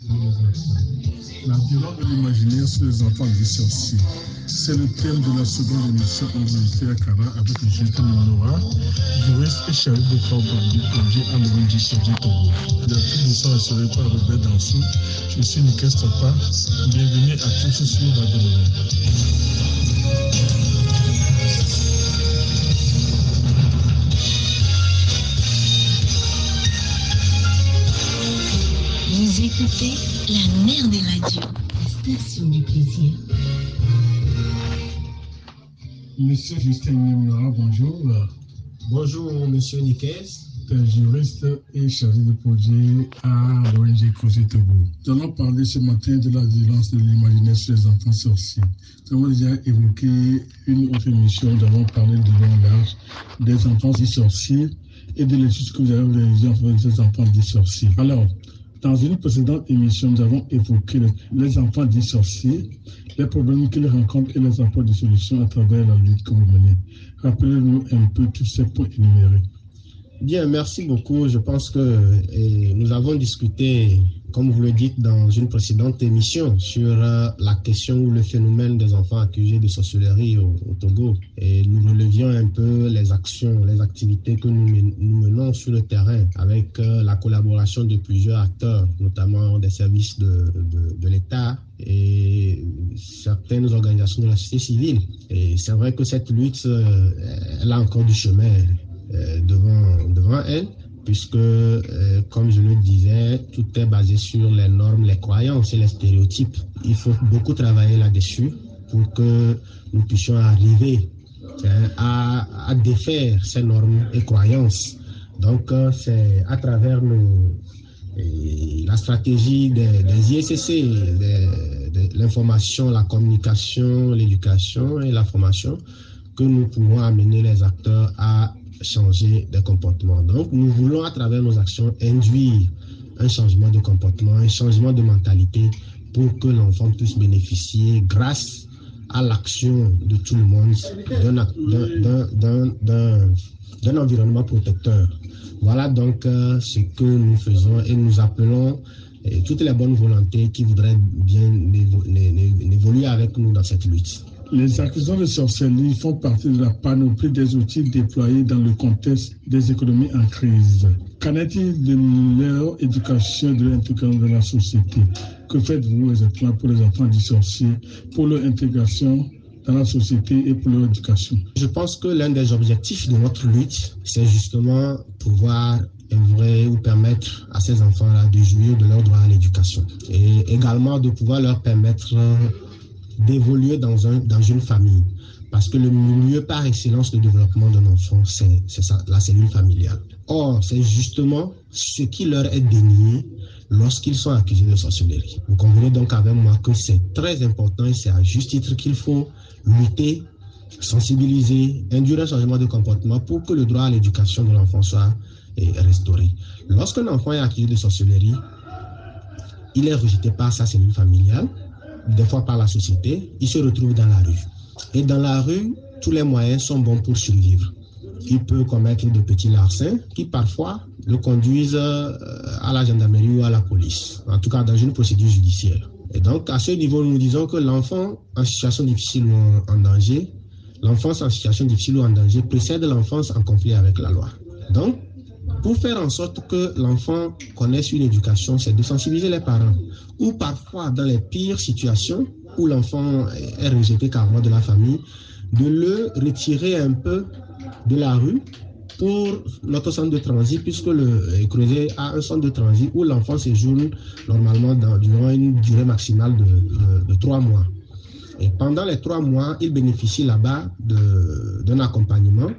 La violence de l'imaginaire sur les enfants des sorciers. C'est le thème de la seconde émission enregistrée à Kara avec Juliette Nora, juriste et chef de programme du projet à l'origine sur du Togo. Le film est assuré par Robert Dansou. Je suis Nicolas Stopa. Bienvenue à tous sur Radio Nouvelle. Vous écoutez la mère des radios, la station du plaisir. Monsieur Justin Nemnora, bonjour. Bonjour, monsieur Niquez. Juriste et chargé de projet à l'ONG Projet Togo. Nous allons parler ce matin de la violence de l'imaginaire sur les enfants sorciers. Nous avons déjà évoqué une autre émission, nous avons parlé de long large des enfants dits sorciers et de l'étude que vous avez réalisée en faveur des enfants dits sorciers. Alors, dans une précédente émission, nous avons évoqué les enfants dits sorciers, les problèmes qu'ils rencontrent et les apports de solutions à travers la lutte que vous menez. Rappelez-nous un peu tous ces points énumérés. Bien, merci beaucoup. Je pense que nous avons discuté, comme vous le dites, dans une précédente émission sur la question ou le phénomène des enfants accusés de sorcellerie au Togo. Et nous relevions un peu les actions, les activités que nous menons sur le terrain avec la collaboration de plusieurs acteurs, notamment des services de l'État et certaines organisations de la société civile. Et c'est vrai que cette lutte, elle a encore du chemin devant elle, puisque, comme je le disais, tout est basé sur les normes, les croyances et les stéréotypes. Il faut beaucoup travailler là-dessus pour que nous puissions arriver à défaire ces normes et croyances. Donc, c'est à travers la stratégie des ISCC, de l'information, la communication, l'éducation et la formation, que nous pouvons amener les acteurs à changer de comportement. Donc, nous voulons, à travers nos actions, induire un changement de comportement, un changement de mentalité pour que l'enfant puisse bénéficier, grâce à l'action de tout le monde, d'un environnement protecteur. Voilà donc ce que nous faisons et nous appelons toutes les bonnes volontés qui voudraient bien évoluer avec nous dans cette lutte. Les accusants de sorcellerie font partie de la panoplie des outils déployés dans le contexte des économies en crise. Qu'en est-il de leur éducation et de l'intégration de la société? Que faites-vous exactement pour les enfants dits sorciers, pour leur intégration dans la société et pour leur éducation? Je pense que l'un des objectifs de notre lutte, c'est justement pouvoir œuvrer ou permettre à ces enfants-là de jouir de leur droit à l'éducation. Et également de pouvoir leur permettre d'évoluer dans une famille. Parce que le milieu par excellence de développement d'un enfant, c'est ça, la cellule familiale. Or, c'est justement ce qui leur est dénié lorsqu'ils sont accusés de sorcellerie. Vous convenez donc avec moi que c'est très important et c'est à juste titre qu'il faut lutter, sensibiliser, induire un changement de comportement pour que le droit à l'éducation de l'enfant soit restauré. Lorsqu'un enfant est accusé de sorcellerie, il est rejeté par sa cellule familiale, des fois par la société, il se retrouve dans la rue. Et dans la rue, tous les moyens sont bons pour survivre. Il peut commettre de petits larcins qui parfois le conduisent à la gendarmerie ou à la police, en tout cas dans une procédure judiciaire. Et donc à ce niveau, nous disons que l'enfant en situation difficile ou en danger, l'enfance en situation difficile ou en danger précède l'enfance en conflit avec la loi. Donc, pour faire en sorte que l'enfant connaisse une éducation, c'est de sensibiliser les parents. Ou parfois, dans les pires situations où l'enfant est rejeté carrément de la famille, de le retirer un peu de la rue pour notre centre de transit, puisque le Creuset a un centre de transit où l'enfant séjourne normalement durant une durée maximale de 3 mois. Et pendant les 3 mois, il bénéficie là-bas d'un accompagnement,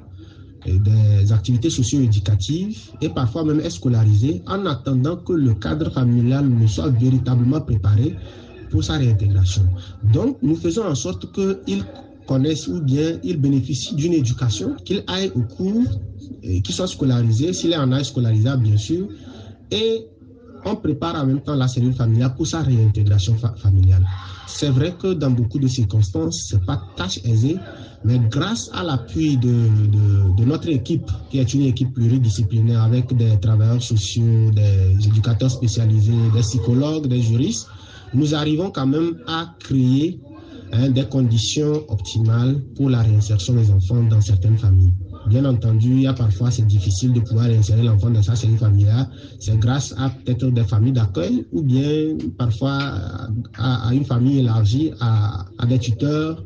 des activités socio-éducatives et parfois même est scolarisé en attendant que le cadre familial ne soit véritablement préparé pour sa réintégration. Donc, nous faisons en sorte qu'il connaisse ou bien il bénéficie d'une éducation, qu'il aille au cours, qu'il soit scolarisé, s'il est en âge scolarisable bien sûr, et on prépare en même temps la cellule familiale pour sa réintégration familiale. C'est vrai que dans beaucoup de circonstances, ce n'est pas tâche aisée, mais grâce à l'appui de notre équipe, qui est une équipe pluridisciplinaire avec des travailleurs sociaux, des éducateurs spécialisés, des psychologues, des juristes, nous arrivons quand même à créer des conditions optimales pour la réinsertion des enfants dans certaines familles. Bien entendu, il y a parfois, c'est difficile de pouvoir réinsérer l'enfant dans sa cellule familiale. C'est grâce à peut-être des familles d'accueil ou bien parfois à une famille élargie, à des tuteurs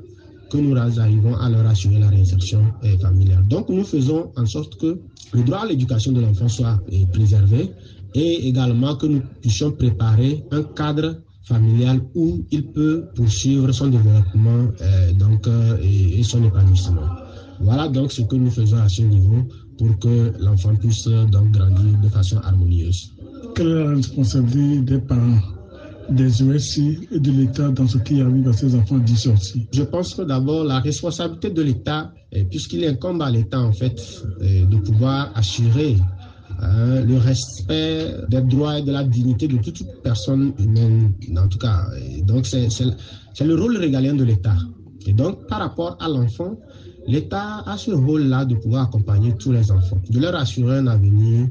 que nous arrivons à leur assurer la réinsertion familiale. Donc, nous faisons en sorte que le droit à l'éducation de l'enfant soit préservé et également que nous puissions préparer un cadre familial où il peut poursuivre son développement et son épanouissement. Voilà donc ce que nous faisons à ce niveau pour que l'enfant puisse donc grandir de façon harmonieuse. Quelle est la responsabilité des parents, des OSC et de l'État dans ce qui arrive à ces enfants dissortis? Je pense que d'abord la responsabilité de l'État, puisqu'il incombe à l'État en fait de pouvoir assurer le respect des droits et de la dignité de toute personne humaine, en tout cas. Et donc, c'est le rôle régalien de l'État. Et donc, par rapport à l'enfant, l'État a ce rôle-là de pouvoir accompagner tous les enfants, de leur assurer un avenir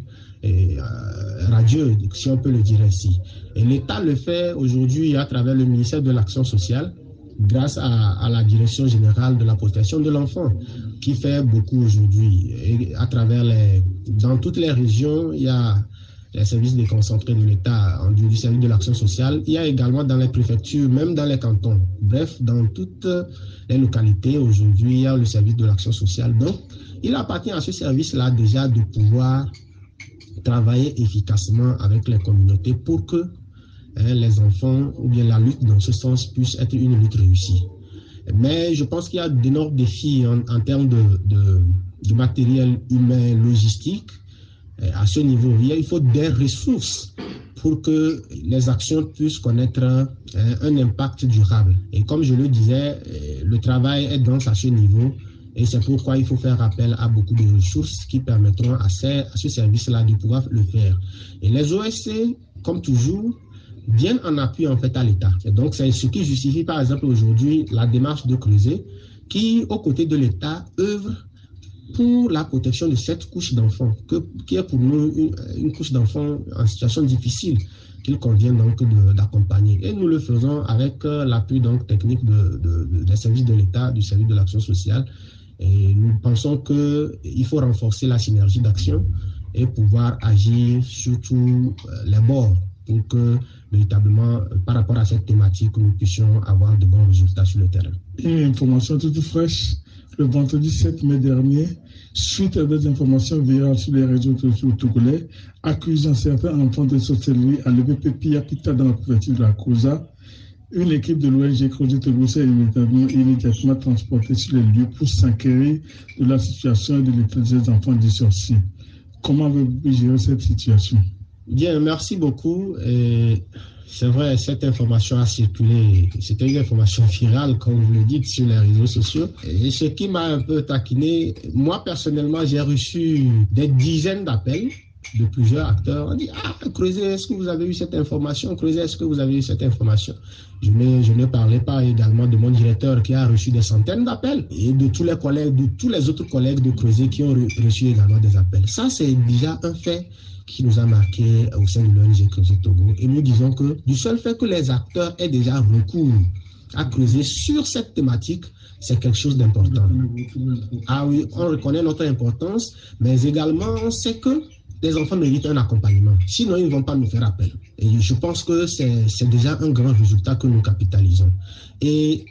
radieux, si on peut le dire ainsi. Et l'État le fait aujourd'hui à travers le ministère de l'Action sociale, grâce à la Direction générale de la protection de l'enfant, qui fait beaucoup aujourd'hui. Et à travers dans toutes les régions, il y a les services déconcentrés de l'État, du service de l'action sociale. Il y a également dans les préfectures, même dans les cantons. Bref, dans toutes les localités, aujourd'hui, il y a le service de l'action sociale. Donc, il appartient à ce service-là déjà de pouvoir travailler efficacement avec les communautés pour que les enfants, ou bien la lutte dans ce sens, puisse être une lutte réussie. Mais je pense qu'il y a d'énormes défis en termes de matériel humain, logistique. À ce niveau, il faut des ressources pour que les actions puissent connaître un impact durable. Et comme je le disais, le travail est dense à ce niveau et c'est pourquoi il faut faire appel à beaucoup de ressources qui permettront à ce service-là de pouvoir le faire. Et les OSC, comme toujours, viennent en appui en fait à l'État. Et donc c'est ce qui justifie par exemple aujourd'hui la démarche de Creuset qui, aux côtés de l'État, œuvre pour la protection de cette couche d'enfants, qui est pour nous une couche d'enfants en situation difficile, qu'il convient donc d'accompagner. Et nous le faisons avec l'appui donc technique des services de l'État, du service de l'action sociale. Et nous pensons qu'il faut renforcer la synergie d'action et pouvoir agir sur tous les bords pour que, véritablement, par rapport à cette thématique, nous puissions avoir de bons résultats sur le terrain. Une information toute fraîche. Le vendredi 7 mai dernier, suite à des informations virales sur les réseaux sociaux togolais, accusant certains enfants de sorcellerie à l'EPP Piapita dans la préfecture de la COSA, une équipe de l'ONG Creuset Togo s'est immédiatement transportée sur les lieux pour s'enquérir de la situation et de l'état des enfants dissorciés. Comment avez-vous géré cette situation? Bien, merci beaucoup. C'est vrai, cette information a circulé. C'était une information virale, comme vous le dites, sur les réseaux sociaux. Et ce qui m'a un peu taquiné, moi personnellement, j'ai reçu des dizaines d'appels de plusieurs acteurs. On dit, Creuset, est-ce que vous avez eu cette information? Creuset, est-ce que vous avez eu cette information? Je ne parlais pas également de mon directeur qui a reçu des centaines d'appels et de tous les collègues, de tous les autres collègues de Creuset qui ont reçu également des appels. Ça, c'est déjà un fait qui nous a marqué au sein de l'ONG Creuset Togo. Et nous disons que du seul fait que les acteurs aient déjà recours à creuser sur cette thématique, c'est quelque chose d'important. Ah oui, on reconnaît notre importance, mais également on sait que les enfants méritent un accompagnement. Sinon, ils ne vont pas nous faire appel. Et je pense que c'est déjà un grand résultat que nous capitalisons. Et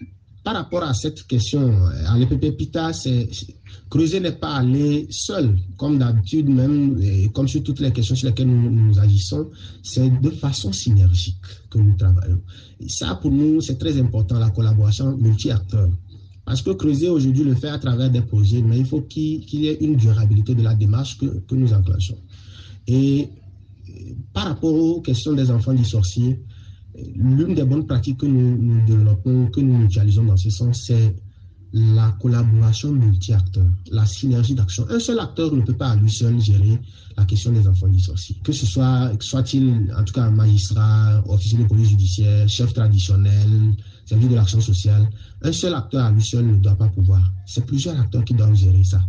par rapport à cette question, à l'EPP PITA, Creuset n'est pas allé seul, comme d'habitude même, et comme sur toutes les questions sur lesquelles nous agissons, c'est de façon synergique que nous travaillons. Et ça, pour nous, c'est très important, la collaboration multi-acteurs. Parce que Creuset, aujourd'hui, le fait à travers des projets, mais il faut qu'il y ait une durabilité de la démarche que nous enclenchons. Et par rapport aux questions des enfants dissorciés, l'une des bonnes pratiques que nous développons, que nous utilisons dans ce sens, c'est la collaboration multi-acteurs, la synergie d'action. Un seul acteur ne peut pas à lui seul gérer la question des enfants dissociés. Que ce soit-il en tout cas un magistrat, officier de police judiciaire, chef traditionnel, service de l'action sociale, un seul acteur à lui seul ne doit pas pouvoir. C'est plusieurs acteurs qui doivent gérer ça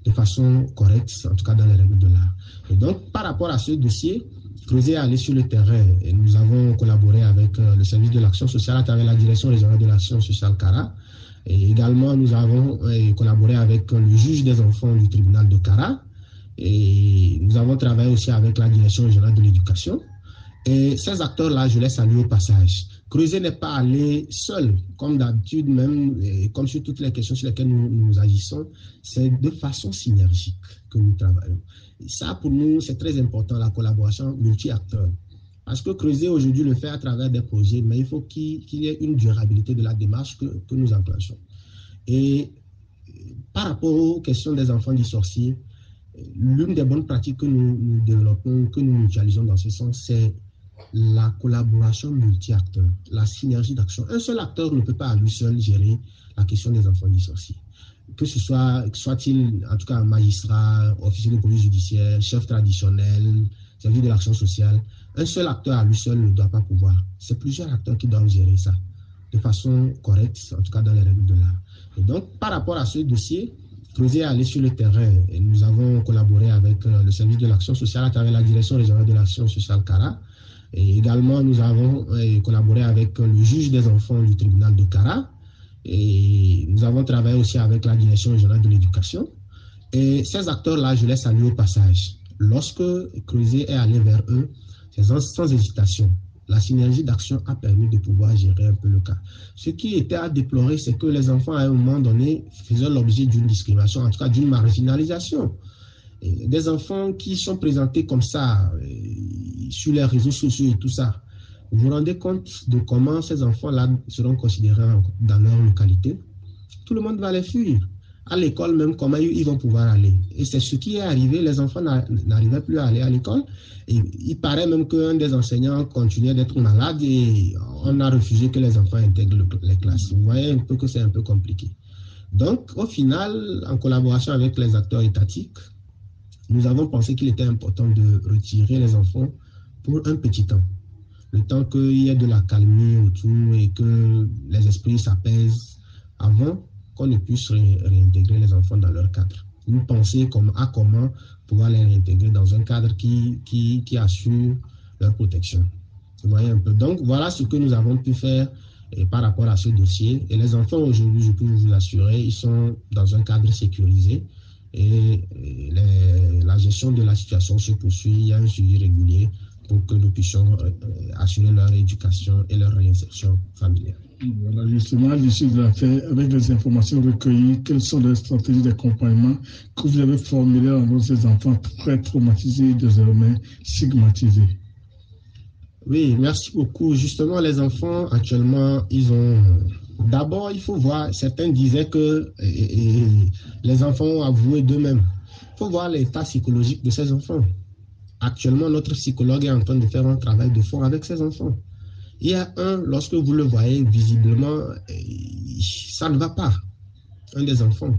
de façon correcte, en tout cas dans les règles de l'art. Et donc, par rapport à ce dossier, Creuset est allé sur le terrain et nous avons collaboré avec le service de l'action sociale à travers la direction régionale de l'action sociale CARA. Et également, nous avons collaboré avec le juge des enfants du tribunal de CARA. Et nous avons travaillé aussi avec la direction régionale de l'éducation. Et ces acteurs-là, je les salue au passage. Creuset n'est pas allé seul, comme d'habitude, même comme sur toutes les questions sur lesquelles nous agissons. C'est de façon synergique que nous travaillons. Et ça, pour nous, c'est très important, la collaboration multi-acteurs. Parce que Creuset aujourd'hui le fait à travers des projets, mais il faut qu'il y ait une durabilité de la démarche que nous enclenchons. Et par rapport aux questions des enfants dissociés, l'une des bonnes pratiques que nous développons, que nous mutualisons dans ce sens, c'est la collaboration multi-acteurs, la synergie d'action. Un seul acteur ne peut pas à lui seul gérer la question des enfants dissociés. Que ce soit-il en tout cas un magistrat, officier de police judiciaire, chef traditionnel, service de l'action sociale, un seul acteur à lui seul ne doit pas pouvoir. C'est plusieurs acteurs qui doivent gérer ça de façon correcte, en tout cas dans les règles de l'art. Et donc, par rapport à ce dossier, Creuset est allé sur le terrain et nous avons collaboré avec le service de l'action sociale à travers la direction régionale de l'action sociale CARA. Et également, nous avons collaboré avec le juge des enfants du tribunal de CARA. Et nous avons travaillé aussi avec la direction régionale de l'éducation. Et ces acteurs-là, je les salue au passage. Lorsque Creuset est allé vers eux, c'est sans hésitation. La synergie d'action a permis de pouvoir gérer un peu le cas. Ce qui était à déplorer, c'est que les enfants, à un moment donné, faisaient l'objet d'une discrimination, en tout cas d'une marginalisation. Et des enfants qui sont présentés comme ça, sur les réseaux sociaux et tout ça, vous vous rendez compte de comment ces enfants-là seront considérés dans leur localité? Tout le monde va les fuir. À l'école même, comment ils vont pouvoir aller? Et c'est ce qui est arrivé, les enfants n'arrivaient plus à aller à l'école. Et il paraît même qu'un des enseignants continuait d'être malade et on a refusé que les enfants intègrent les classes. Vous voyez un peu que c'est un peu compliqué. Donc, au final, en collaboration avec les acteurs étatiques, nous avons pensé qu'il était important de retirer les enfants pour un petit temps. Le temps qu'il y ait de la calmie autour et que les esprits s'apaisent avant qu'on ne puisse réintégrer les enfants dans leur cadre. Nous pensons à comment pouvoir les réintégrer dans un cadre qui assure leur protection. Vous voyez un peu. Donc, voilà ce que nous avons pu faire par rapport à ce dossier. Et les enfants, aujourd'hui, je peux vous assurer, ils sont dans un cadre sécurisé et la gestion de la situation se poursuit. Il y a un suivi régulier pour que nous puissions assurer leur éducation et leur réinsertion familiale. Voilà, justement, à l'issue de l'affaire, avec les informations recueillies, quelles sont les stratégies d'accompagnement que vous avez formulées envers ces enfants très traumatisés et désormais stigmatisés? Oui, merci beaucoup. Justement, les enfants, actuellement, ils ont... D'abord, il faut voir, certains disaient que les enfants ont avoué d'eux-mêmes. Il faut voir l'état psychologique de ces enfants. Actuellement, notre psychologue est en train de faire un travail de fond avec ces enfants. Il y a un, lorsque vous le voyez visiblement, ça ne va pas. Un des enfants.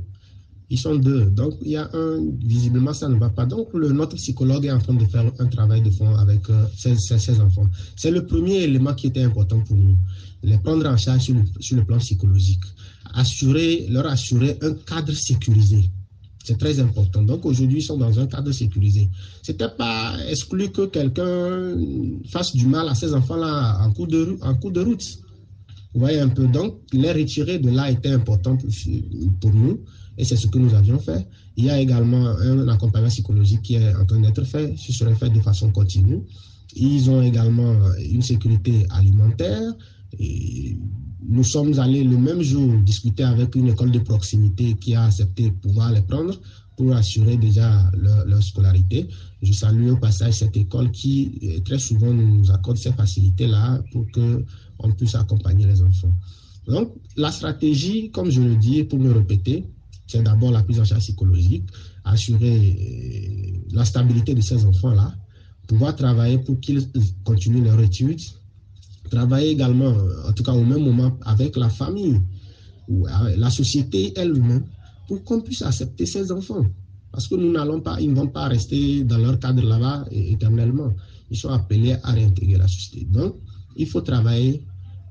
Ils sont deux. Donc, il y a un, visiblement, ça ne va pas. Donc, notre psychologue est en train de faire un travail de fond avec ces enfants. C'est le premier élément qui était important pour nous. Les prendre en charge sur le plan psychologique. Leur assurer un cadre sécurisé. C'est très important. Donc, aujourd'hui, ils sont dans un cadre sécurisé. Ce n'était pas exclu que quelqu'un fasse du mal à ces enfants-là en cours de route. Vous voyez un peu. Donc, les retirer de là était important pour nous. Et c'est ce que nous avions fait. Il y a également un accompagnement psychologique qui est en train d'être fait. Ce serait fait de façon continue. Ils ont également une sécurité alimentaire. Et nous sommes allés le même jour discuter avec une école de proximité qui a accepté de pouvoir les prendre pour assurer déjà leur scolarité. Je salue au passage cette école qui très souvent nous accorde ces facilités-là pour qu'on puisse accompagner les enfants. Donc, la stratégie, comme je le dis, pour me répéter, c'est d'abord la prise en charge psychologique, assurer la stabilité de ces enfants-là, pouvoir travailler pour qu'ils continuent leur études, travailler également, en tout cas au même moment, avec la famille. ou la société elle-même, pour qu'on puisse accepter ces enfants. Parce que nous n'allons pas, ils ne vont pas rester dans leur cadre là-bas éternellement. Ils sont appelés à réintégrer la société. Donc, il faut travailler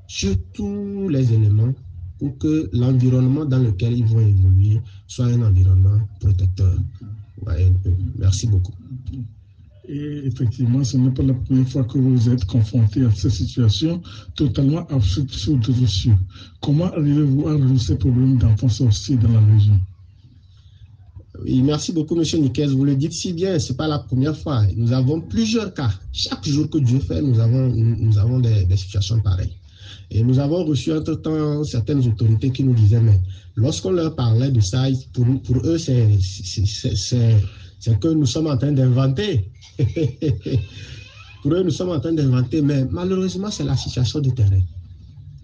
sur tous les éléments pour que l'environnement dans lequel ils vont évoluer soit un environnement protecteur. Ouais, merci beaucoup. Et effectivement, ce n'est pas la première fois que vous êtes confronté à cette situation totalement absurde sur d'autres cieux. Comment arrivez-vous à résoudre ces problèmes d'enfants sorciers dans la région? Oui, merci beaucoup, M. Niquez. Vous le dites si bien, ce n'est pas la première fois. Nous avons plusieurs cas. Chaque jour que Dieu fait, nous avons des situations pareilles. Et nous avons reçu entre-temps certaines autorités qui nous disaient, mais lorsqu'on leur parlait de ça, pour eux, c'est que nous sommes en train d'inventer. Pour eux, nous sommes en train d'inventer, mais malheureusement, c'est la situation de terrain.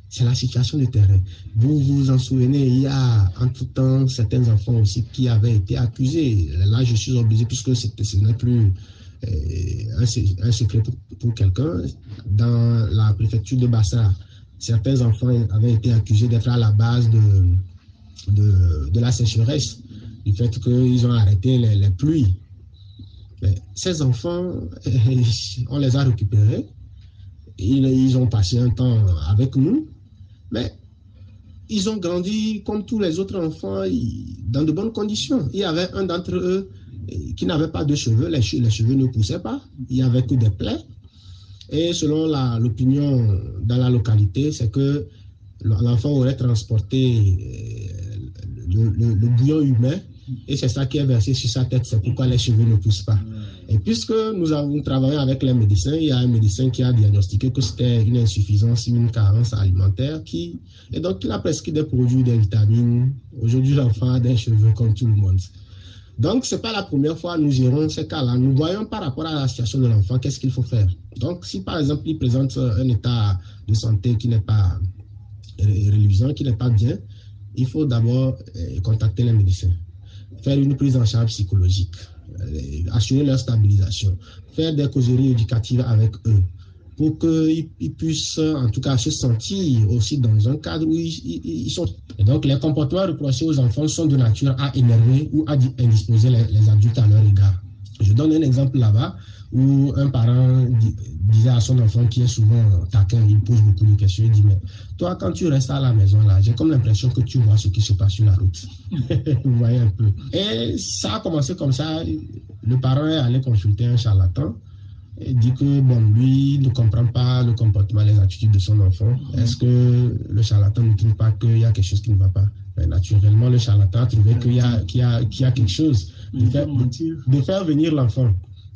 C'est la situation de terrain. Vous vous en souvenez, il y a en tout temps certains enfants aussi qui avaient été accusés. Là, je suis obligé, puisque ce n'est plus un secret pour quelqu'un. Dans la préfecture de Bassa, certains enfants avaient été accusés d'être à la base de la sécheresse, du fait qu'ils ont arrêté les pluies. Mais ces enfants, on les a récupérés. Ils ont passé un temps avec nous. Mais ils ont grandi comme tous les autres enfants dans de bonnes conditions. Il y avait un d'entre eux qui n'avait pas de cheveux, les cheveux ne poussaient pas, il n'y avait que des plaies. Et selon l'opinion dans la localité, c'est que l'enfant aurait transporté le bouillon humain et c'est ça qui est versé sur sa tête, c'est pourquoi les cheveux ne poussent pas. Et puisque nous avons travaillé avec les médecins, il y a un médecin qui a diagnostiqué que c'était une insuffisance, une carence alimentaire, et donc il a prescrit des produits, des vitamines. Aujourd'hui, l'enfant a des cheveux comme tout le monde. Donc, ce n'est pas la première fois que nous gérons ces cas-là. Nous voyons par rapport à la situation de l'enfant, qu'est-ce qu'il faut faire. Donc, si par exemple, il présente un état de santé qui n'est pas reluisant, qui n'est pas bien, il faut d'abord contacter les médecins, faire une prise en charge psychologique, assurer leur stabilisation, faire des causeries éducatives avec eux pour qu'ils puissent en tout cas se sentir aussi dans un cadre où ils sont. Et donc les comportements reprochés aux enfants sont de nature à énerver ou à indisposer les adultes à leur égard. Je donne un exemple là-bas où un parent disait à son enfant qui est souvent taquin, il pose beaucoup de questions, il dit mais toi quand tu restes à la maison là, j'ai comme l'impression que tu vois ce qui se passe sur la route. Vous voyez un peu. Et ça a commencé comme ça, le parent est allé consulter un charlatan et dit que bon, lui ne comprend pas le comportement, les attitudes de son enfant. Est-ce que le charlatan ne trouve pas qu'il y a quelque chose qui ne va pas? Mais naturellement, le charlatan a trouvé qu'il y a quelque chose de faire venir l'enfant.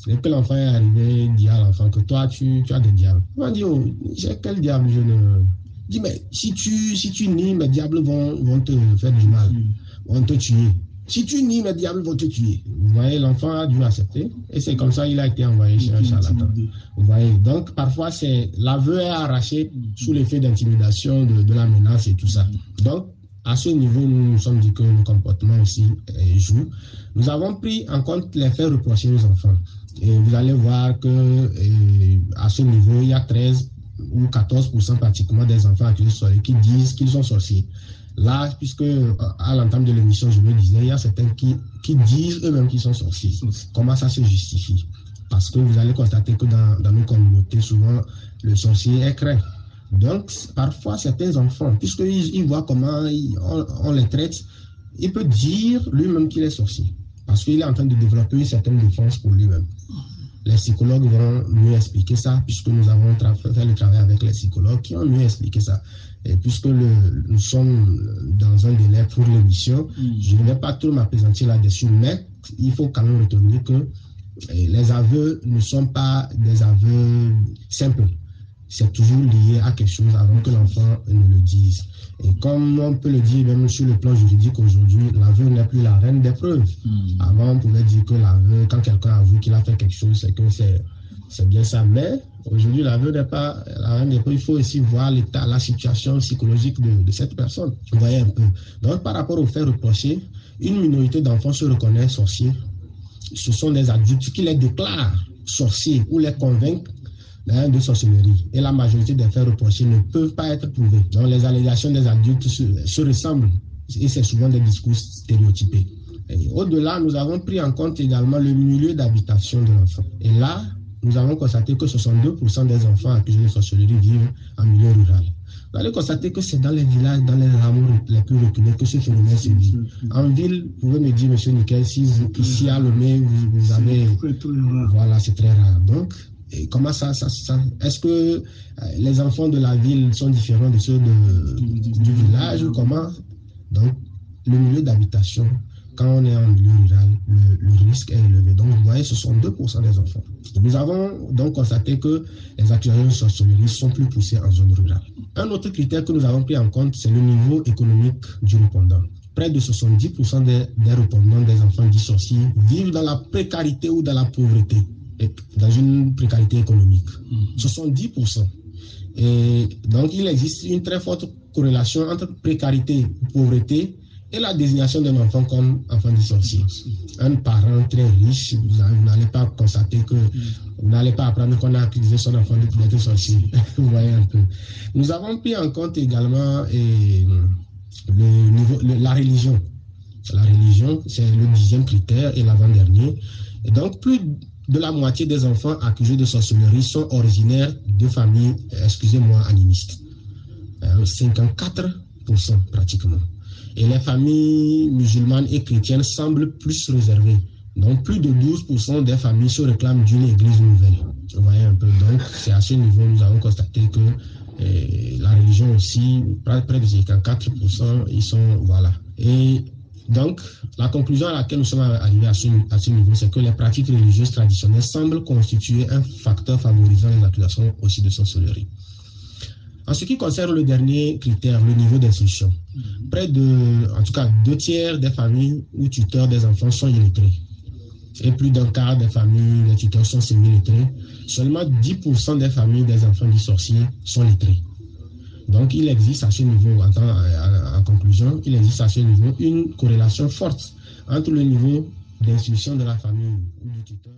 Et que l'enfant est arrivé, dit à l'enfant que toi, tu as des diables. Il m'a dit, oh, j'ai quel diable? Je ne... dis, mais si tu nies, mes diables vont te faire du mal, vont te tuer. Si tu nies, mes diables vont te tuer. Vous voyez, l'enfant a dû accepter. Et c'est comme ça qu'il a été envoyé chez un charlatan. Vous voyez, donc parfois, l'aveu est arraché sous l'effet d'intimidation, de la menace et tout ça. Donc, à ce niveau, nous nous sommes dit que le comportement aussi joue. Nous avons pris en compte les faits reprochés aux enfants. Et vous allez voir que à ce niveau, il y a 13 ou 14% pratiquement des enfants accusés qui disent qu'ils sont sorciers. Là, puisque à l'entame de l'émission, je me disais, il y a certains qui disent eux-mêmes qu'ils sont sorciers. Comment ça se justifie? Parce que vous allez constater que dans nos communautés, souvent, le sorcier est craint. Donc, parfois, certains enfants, puisqu'ils voient comment on les traite, il peut dire lui-même qu'il est sorcier. Parce qu'il est en train de développer une certaine défense pour lui-même. Les psychologues vont mieux expliquer ça, puisque nous avons fait le travail avec les psychologues qui ont mieux expliqué ça. Et puisque nous sommes dans un délai pour l'émission, je ne vais pas trop m'appesantir là-dessus, mais il faut quand même retenir que les aveux ne sont pas des aveux simples. C'est toujours lié à quelque chose avant que l'enfant ne le dise. Et comme on peut le dire même sur le plan juridique aujourd'hui, l'aveu n'est plus la reine des preuves. Avant, on pouvait dire que l'aveu, quand quelqu'un avoue qu'il a fait quelque chose, c'est que c'est bien ça. Mais aujourd'hui, l'aveu n'est pas la reine des preuves. Il faut aussi voir l'état, la situation psychologique de cette personne. Vous voyez un peu. Donc, par rapport aux faits reprochés, une minorité d'enfants se reconnaissent sorciers. Ce sont des adultes qui les déclarent sorciers ou les convainquent de sorcellerie. Et la majorité des faits reprochés ne peuvent pas être prouvés. Donc les allégations des adultes se ressemblent et c'est souvent des discours stéréotypés. Au-delà, nous avons pris en compte également le milieu d'habitation de l'enfant. Et là, nous avons constaté que 62% des enfants accusés de sorcellerie vivent en milieu rural. Vous allez constater que c'est dans les villages, dans les hameaux les plus reculés que ce phénomène se vit. En ville, vous pouvez me dire, monsieur Nickel, si ici à Lomé, vous avez... Voilà, c'est très rare. Donc, et comment ça est-ce que les enfants de la ville sont différents de ceux du village ou comment? Donc, le milieu d'habitation, quand on est en milieu rural, le risque est élevé. Donc, vous voyez, ce sont 2% des enfants. Nous avons donc constaté que les accusations de sorcellerie sont plus poussées en zone rurale. Un autre critère que nous avons pris en compte, c'est le niveau économique du répondant. Près de 70% des répondants des enfants dits sorciers vivent dans la précarité ou dans la pauvreté, dans une précarité économique. 70%. Et donc, il existe une très forte corrélation entre précarité et pauvreté et la désignation d'un enfant comme enfant du sorcier. Un parent très riche, vous n'allez pas constater que, vous n'allez pas apprendre qu'on a accusé son enfant d'être sorcier. Vous voyez un peu. Nous avons pris en compte également la religion. La religion, c'est le 10e critère et l'avant-dernier. Et donc, plus de la moitié des enfants accusés de sorcellerie sont originaires de familles, animistes. 54% pratiquement. Et les familles musulmanes et chrétiennes semblent plus réservées. Donc, plus de 12% des familles se réclament d'une église nouvelle. Vous voyez un peu. Donc, c'est à ce niveau nous avons constaté que la religion aussi, près de 54%, ils sont, voilà. Et donc, la conclusion à laquelle nous sommes arrivés à ce niveau, c'est que les pratiques religieuses traditionnelles semblent constituer un facteur favorisant les accusations aussi de sorcellerie. En ce qui concerne le dernier critère, le niveau d'instruction, en tout cas, 2/3 des familles ou tuteurs des enfants sont illettrés. Et plus d'un quart des familles, des tuteurs sont semi-lettrés. Seulement 10% des familles des enfants dits sorciers sont lettrés. Donc, il existe à ce niveau, en conclusion, il existe à ce niveau une corrélation forte entre le niveau d'instruction de la famille ou du tuteur